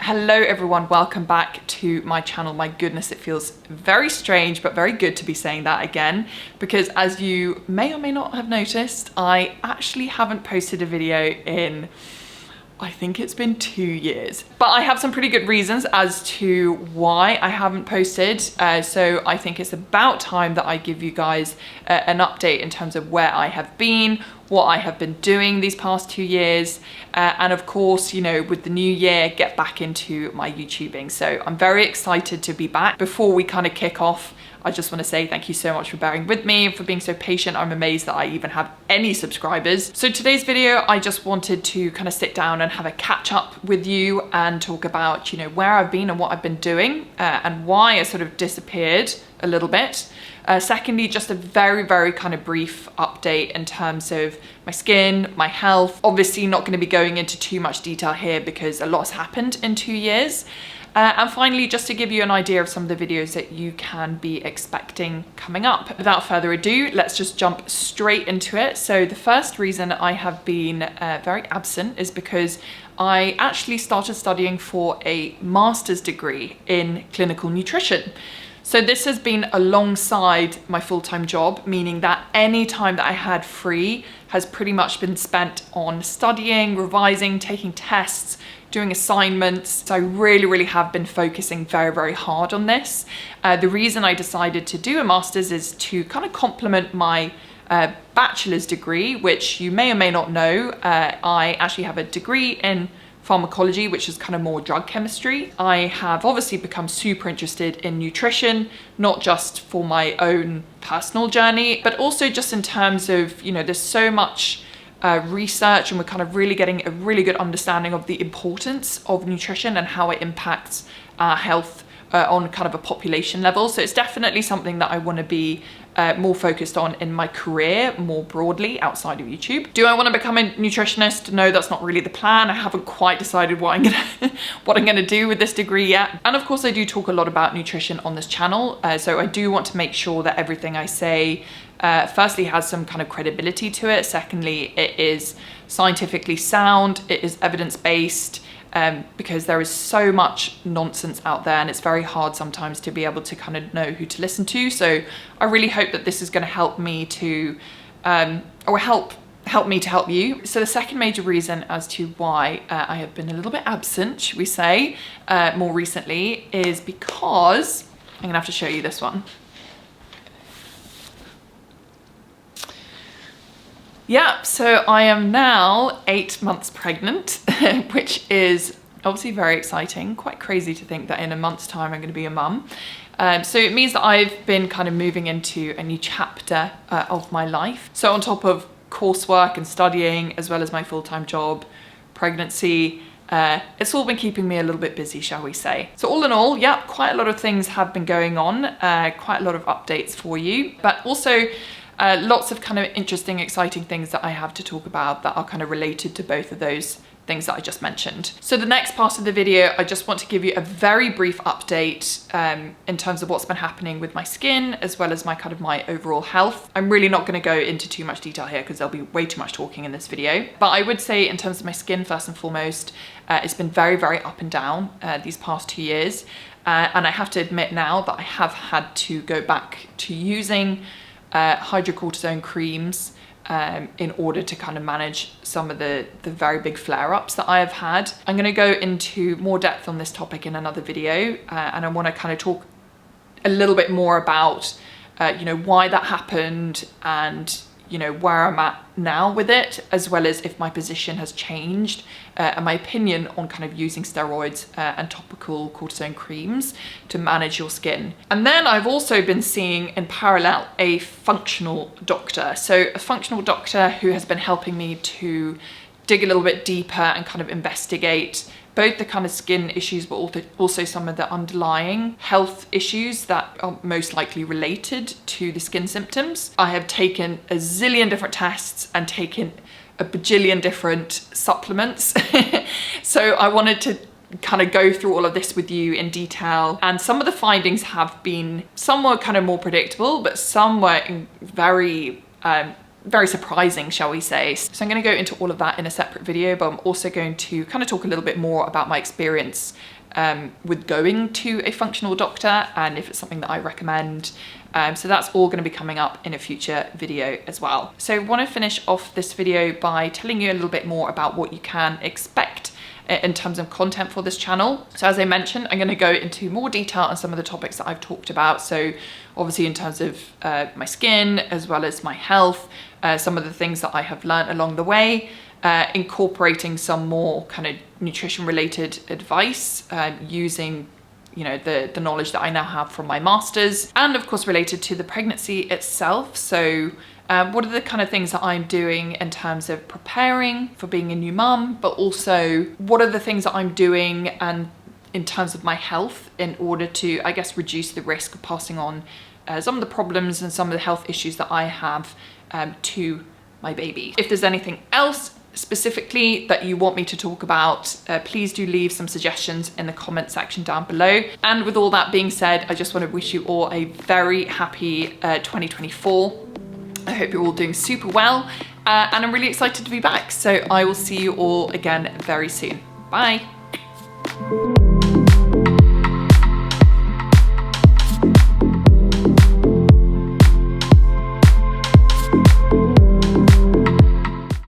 Hello everyone, welcome back to my channel. My goodness, it feels very strange but very good to be saying that again, because as you may or may not have noticed, I actually haven't posted a video in, I think it's been 2 years. But I have some pretty good reasons as to why I haven't posted. So I think it's about time that I give you guys an update in terms of where I have been, what I have been doing these past 2 years. And of course, you know, with the new year, get back into my YouTubing. So I'm very excited to be back. Before we kind of kick off, I just want to say thank you so much for bearing with me and for being so patient. I'm amazed that I even have any subscribers. So today's video, I just wanted to kind of sit down and have a catch up with you and talk about, you know, where I've been and what I've been doing and why I sort of disappeared a little bit. Secondly, just a very kind of brief update in terms of my skin, my health. Obviously not going to be going into too much detail here because a lot's happened in 2 years. And finally, just to give you an idea of some of the videos that you can be expecting coming up. Without further ado, let's just jump straight into it. So the first reason I have been very absent is because I actually started studying for a master's degree in clinical nutrition. So this has been alongside my full-time job, meaning that any time that I had free has pretty much been spent on studying, revising, taking tests, doing assignments. So I really have been focusing very hard on this. The reason I decided to do a master's is to kind of complement my bachelor's degree, which you may or may not know. I actually have a degree in pharmacology, which is kind of more drug chemistry. I have obviously become super interested in nutrition, not just for my own personal journey, but also just in terms of, you know, there's so much research and we're kind of really getting a really good understanding of the importance of nutrition and how it impacts our health on kind of a population level. So it's definitely something that I want to be more focused on in my career more broadly outside of YouTube. Do I want to become a nutritionist? No, that's not really the plan. I haven't quite decided what I'm gonna do with this degree yet. And of course I do talk a lot about nutrition on this channel. So I do want to make sure that everything I say firstly has some kind of credibility to it. Secondly, it is scientifically sound, it is evidence-based, because there is so much nonsense out there and it's very hard sometimes to be able to kind of know who to listen to. So I really hope that this is going to help me to, or help me to help you. So the second major reason as to why I have been a little bit absent, should we say, more recently is because, I'm going to have to show you this one. Yeah, so I am now 8 months pregnant, which is obviously very exciting. Quite crazy to think that in a month's time I'm going to be a mum. So it means that I've been kind of moving into a new chapter of my life. So on top of coursework and studying, as well as my full-time job, pregnancy, it's all been keeping me a little bit busy, shall we say. So all in all, yeah, quite a lot of things have been going on, quite a lot of updates for you, but also lots of kind of interesting, exciting things that I have to talk about that are kind of related to both of those things that I just mentioned. So the next part of the video, I just want to give you a very brief update in terms of what's been happening with my skin, as well as my overall health. I'm really not going to go into too much detail here because there'll be way too much talking in this video. But I would say in terms of my skin, first and foremost, it's been very up and down these past 2 years. And I have to admit now that I have had to go back to using hydrocortisone creams in order to kind of manage some of the very big flare-ups that I have had. I'm going to go into more depth on this topic in another video, and I want to kind of talk a little bit more about you know, why that happened and, you know, where I'm at now with it, as well as if my position has changed and my opinion on kind of using steroids and topical cortisone creams to manage your skin. And then I've also been seeing in parallel a functional doctor. So a functional doctor who has been helping me to dig a little bit deeper and kind of investigate both the kind of skin issues, but also some of the underlying health issues that are most likely related to the skin symptoms. I have taken a zillion different tests and taken a bajillion different supplements. So I wanted to kind of go through all of this with you in detail. And some of the findings have been, some were kind of more predictable, but some were very very surprising, shall we say. So I'm going to go into all of that in a separate video, but I'm also going to kind of talk a little bit more about my experience with going to a functional doctor and if it's something that I recommend. So that's all going to be coming up in a future video as well. So I want to finish off this video by telling you a little bit more about what you can expect in terms of content for this channel. So as I mentioned, I'm going to go into more detail on some of the topics that I've talked about. So obviously in terms of my skin, as well as my health, some of the things that I have learned along the way, incorporating some more kind of nutrition related advice, using the knowledge that I now have from my masters, and of course related to the pregnancy itself. So what are the kind of things that I'm doing in terms of preparing for being a new mum, but also what are the things that I'm doing and in terms of my health in order to, I guess, reduce the risk of passing on some of the problems and some of the health issues that I have to my baby. If there's anything else specifically that you want me to talk about, please do leave some suggestions in the comment section down below. And with all that being said, I just want to wish you all a very happy 2024. I hope you're all doing super well, and I'm really excited to be back. So I will see you all again very soon. Bye.